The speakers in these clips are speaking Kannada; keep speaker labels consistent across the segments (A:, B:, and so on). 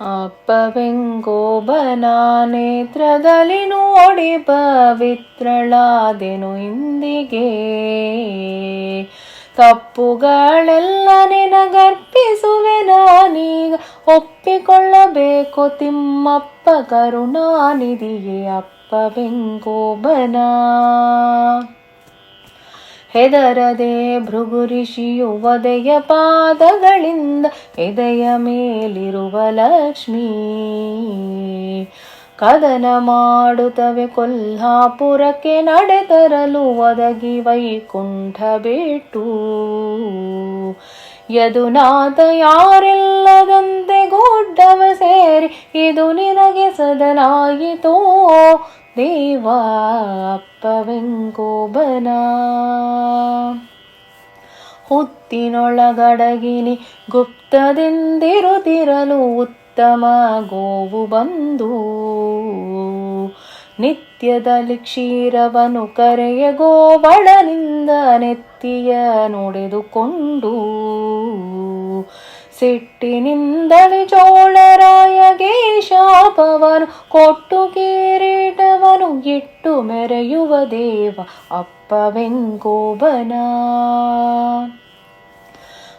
A: ಅಪ್ಪವೆಂಗೋಬನ ನೇತ್ರದಲ್ಲಿ ನೋಡಿ ಪವಿತ್ರಳಾದೆನು ಇಂದಿಗೆ. ತಪ್ಪುಗಳೆಲ್ಲ ನಿನಗರ್ಪಿಸುವೆ ನಾನೀಗ, ಒಪ್ಪಿಕೊಳ್ಳಬೇಕು ತಿಮ್ಮಪ್ಪ ಕರುಣಾನಿಧಿಯೇ ಅಪ್ಪವೆಂಗೋಬನ. ಹೆದರದೆ ಭೃಗು ಋಷಿಯು ಒದೆಯ ಪಾದಗಳಿಂದ ಎದೆಯ ಮೇಲಿರುವ ಲಕ್ಷ್ಮೀ ಕದನ ಮಾಡುತ್ತವೆ ಕೊಲ್ಹಾಪುರಕ್ಕೆ ನಡೆತರಲು ಒದಗಿ ವೈಕುಂಠ ಬಿಟ್ಟು. ಯದುನಾಥ ಯಾರಿಲ್ಲದಂತೆ ಗುಡ್ಡವ ಸೇರಿ ಇದು ನಿನಗೆ ಸದನಾಯಿತೋ ದೇವ ಅಪ್ಪವೆಂಗೋಬನ. ಹುತ್ತಿನೊಳಗಡಗಿನಿ ಗುಪ್ತದಿಂದಿರುತ್ತಿರಲು ಉತ್ತಮ ಗೋವು ಬಂದು ನಿತ್ಯದಲ್ಲಿ ಕ್ಷೀರವನು ಕರೆಯ ಗೋವಳನಿಂದ ನೆತ್ತಿಯ ನುಡಿದುಕೊಂಡು. ಸಿಟ್ಟಿನಿಂದಲೇ ಚೋಳರಾಯಗೆ ಶಾಪವನು ಕೊಟ್ಟು ಕಿರೀಟವನು ಇಟ್ಟು ಮೆರೆಯುವ ದೇವ ಅಪ್ಪವೆಂಗೋಬನ.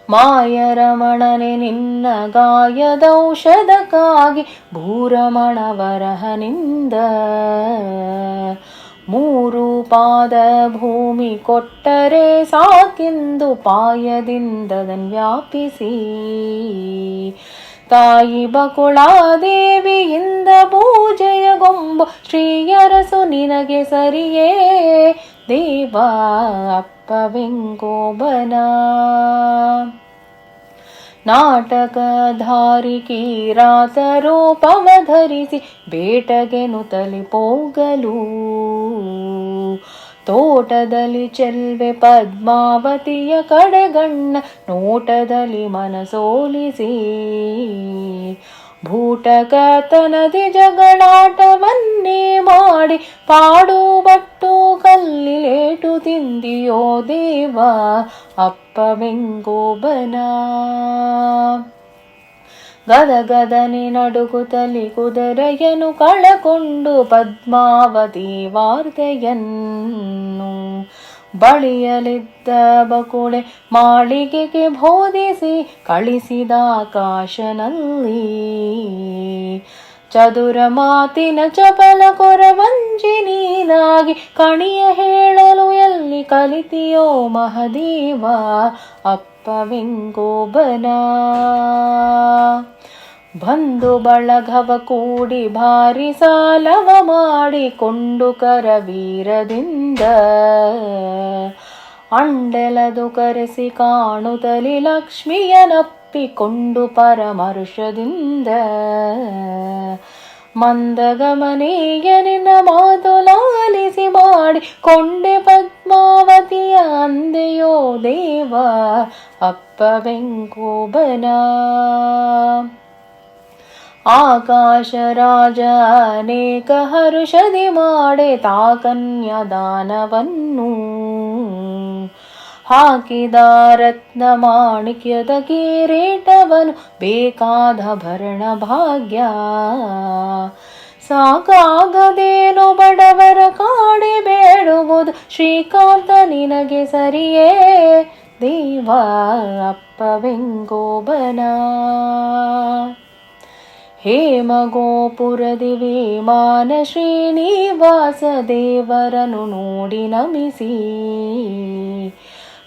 A: ಮಾಯರಮಣನೆ ನಿನ್ನ ಗಾಯದೌಷಧಕ್ಕಾಗಿ ಭೂರಮಣ ವರಹನಿಂದ 3 ಪಾದ ಭೂಮಿ ಕೊಟ್ಟರೆ ಸಾಕೆಂದು ಪಾಯದಿಂದದನ್ ವ್ಯಾಪಿಸಿ. ತಾಯಿ ಬಕುಳಾದೇವಿಯಿಂದ ಪೂಜೆಯಗೊಂಬು ಶ್ರೀಯರಸು ನಿನಗೆ ಸರಿಯೇ ದೇವ ಅಪ್ಪವೆಂಗೋಬನ. ನಾಟಕಧಾರಿ ಕಿರಾತ ರೂಪವ ಧರಿಸಿ ಬೇಟಗೆನು ತಲಿಪೋಗಲು. ತೋಟದಲ್ಲಿ ಚೆಲ್ವೆ ಪದ್ಮಾವತಿಯ ಕಡೆಗಣ್ಣ ನೋಟದಲ್ಲಿ ಮನಸೋಲಿಸಿ. ಭೂಟಕತನದಿ ಜಗಳಾಟವನ್ನೇ ಮಾಡಿ ಪಾಡು ಬಟ್ಟು ಕಲ್ಲಿಲೇಟು ತಿಂದಿಯೋ ದೇವ ಅಪ್ಪವೆಂಗೋಬನ. ಗದಗದನೆ ನಡುಗುತ್ತಲಿ ಕುದುರೆಯನು ಕಳಕೊಂಡು ಪದ್ಮಾವತಿ ವಾರ್ತೆಯನ್ನು ಬಳಿಯಲಿದ್ದ ಬಕುಳೆ ಮಾಳಿಗೆಗೆ ಬೋಧಿಸಿ ಕಳಿಸಿದ ಆಕಾಶನಲ್ಲಿ. ಚದುರ ಮಾತಿನ ಚಪಲ ಕೊರವಂಜಿ ನೀನಾಗಿ ಕಣಿಯ ಹೇಳಲು ಎಲ್ಲಿ ಕಲಿತಿಯೋ ಮಹದೇವ ಅಪ್ಪವೆಂಗೋಬನ. ಬಂಧು ಬಳಗವ ಕೂಡಿ ಭಾರಿ ಸಾಲವ ಮಾಡಿಕೊಂಡು ಕರವೀರದಿಂದ ಅಂಡೆಲದು ಕರೆಸಿ ಕಾಣುತ್ತಲಿ ಲಕ್ಷ್ಮಿಯನಪ್ಪಿಕೊಂಡು ಪರಮರ್ಷದಿಂದ. ಮಂದಗಮನೀಯ ನಿನ್ನ ಮಾತು ಲಾಲಿಸಿ ಮಾಡಿ ಕೊಂಡೆ ಪದ್ಮಾವತಿಯ ಅಂದೆಯೋ ದೇವ ಅಪ್ಪವೆಂಗೋಬನ. ಆಕಾಶ ರಾಜ ಅನೇಕ ಹರುಷದಿ ಮಾಡೆ ತಾ ಕನ್ಯಾದಾನವನ್ನು ಹಾಕಿದ ರತ್ನ ಮಾಣಿಕ್ಯದ ಕಿರೀಟವನು ಬೇಕಾದ ಭರಣ ಭಾಗ್ಯ. ಸಾಕಾಗದೇನೋ ಬಡವರ ಕಾಡಿ ಬೇಡುವುದು ಶ್ರೀಕಾಂತ ನಿನಗೆ ಸರಿಯೇ ದೇವ ಅಪ್ಪವೆಂಗೋಬನ. ಹೇಮಗೋಪುರದಿ ವಿಮಾನ ಶ್ರೀನಿವಾಸ ದೇವರನು ನೋಡಿ ನಮಿಸಿ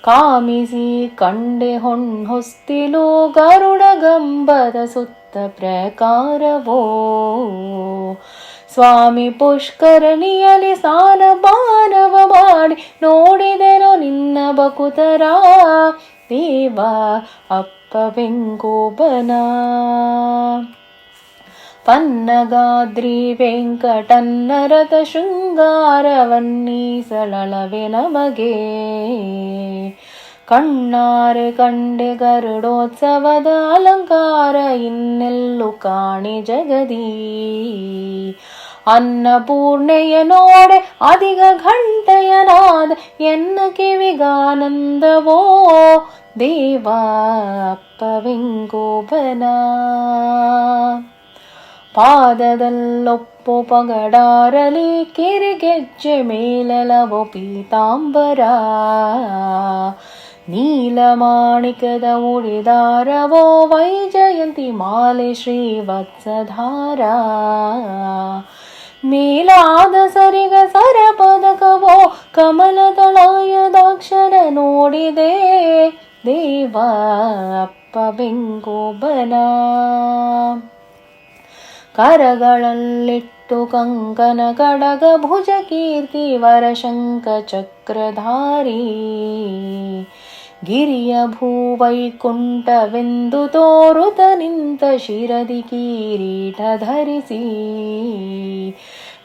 A: ಕಾಮಿಸಿ ಕಂಡೆ ಹೊನ್ಹೊಸ್ತಿಲು ಗರುಡ ಗಂಬದ ಸುತ್ತ ಪ್ರಕಾರವೋ. ಸ್ವಾಮಿ ಪುಷ್ಕರಣಿಯಲ್ಲಿ ಸ್ನಾನ ಪಾನವ ಮಾಡಿ ನೋಡಿದೆನೋ ನಿನ್ನ ಬಕುತರ ದೇವ ಅಪ್ಪವೆಂಗೋಬನ. ಪನ್ನಗಾದ್ರಿ ವೆಂಕಟನ್ನ ರಥ ಶೃಂಗಾರವನ್ನೀಸಳವೆ ನಮಗೆ. ಕಣ್ಣಾರೆ ಕಂಡೆ ಗರುಡೋತ್ಸವದ ಅಲಂಕಾರ ಇನ್ನೆಲ್ಲೂ ಕಾಣೆ ಜಗದೀ. ಅನ್ನಪೂರ್ಣೆಯ ನೋಡೆ ಅಧಿಕ ಘಂಟೆಯನಾದ ಎನ್ನ ಕಿವಿಗಾನಂದವೋ ದೇವ ಅಪ್ಪವೆಂಗೋಬನ. ಪಾದದಲ್ಲೊಪ್ಪು ಪಗಡಾರಲಿ ಕಿರಿಗೆಜ್ಜೆ ಮೇಲಲವೋ ಪೀತಾಂಬರ ನೀಲಮಾಣಿಕದ ಉಡಿದಾರವೋ ವೈಜಯಂತಿ ಮಾಲೆ ಶ್ರೀವತ್ಸಧಾರ ಮೇಲಾದ ಸರಿಗ ಸರಪದಕವೋ ಕಮಲದಳಾಯದಾಕ್ಷರ ನೋಡಿದೆ ದೇವ ಅಪ್ಪ ಬೆಂಗೋಬನ ಕರಗಳಲ್ಲಿಟ್ಟು ಕಂಕನ ಕಡಗ ಭುಜ ಕೀರ್ತಿ ವರಶಂಕ ಚಕ್ರಧಾರಿ ಗಿರಿಯ ಭೂವೈಕುಂಠವೆಂದು ತೋರುತ ನಿಂತ ಶಿರದಿ ಕಿರೀಟ ಧರಿಸಿ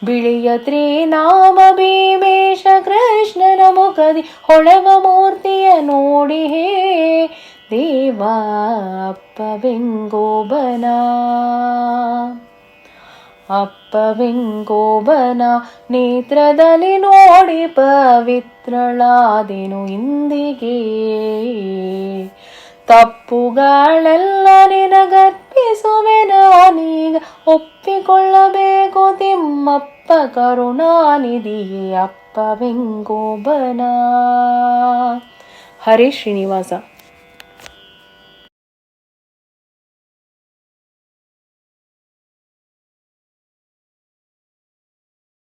A: ಬಿಳಿಯ ತ್ರಿನಾಮ ಭೀಮೇಶ ಕೃಷ್ಣನ ಮುಖದಿ ಹೊಳೆವ ಮೂರ್ತಿಯ ನೋಡಿ ಹೇ ದೇವ ಅಪ್ಪ ಬೆಂಗೋಬನ ಅಪ್ಪ ಬೆಂಗೋಬನ ನೇತ್ರದಲ್ಲಿ ನೋಡಿ ಪವಿತ್ರಳಾದೆನು ಇಂದಿಗೆ ತಪ್ಪುಗಳೆಲ್ಲ ನಿನಗರ್ಪಿಸುವೆನ ನೀಗ ಒಪ್ಪಿಕೊಳ್ಳಬೇಕು ತಿಮ್ಮಪ್ಪ ಕರುಣಾನಿಧಿಯೇ ಅಪ್ಪ ಬೆಂಗೋಬನ. ಹರೇ ಶ್ರೀನಿವಾಸ.